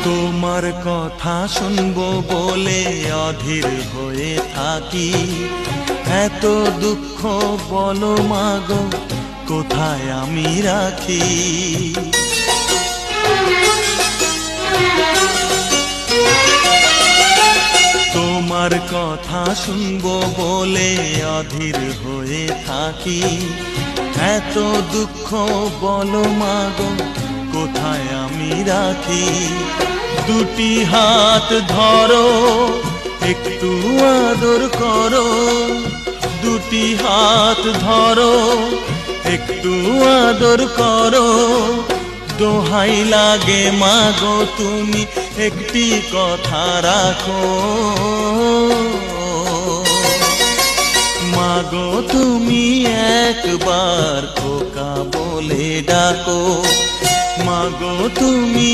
তোমার কথা শুনবো বলে অধীর হয়ে থাকি, এত দুঃখ বলো মাগো কোথায় আমি রাখি। তোমার কথা শুনবো বলে অধীর হয়ে থাকি, এত দুঃখ বলো মাগো কোথায় আমি রাখি। দুটি হাত ধরো একটু আদর করো, দুটি হাত ধরো একটু আদর করো, দোহাই লাগে মাগো তুমি একটি কথা রাখো। মাগো তুমি একবার খোকা বলে ডাকো, মাগো তুমি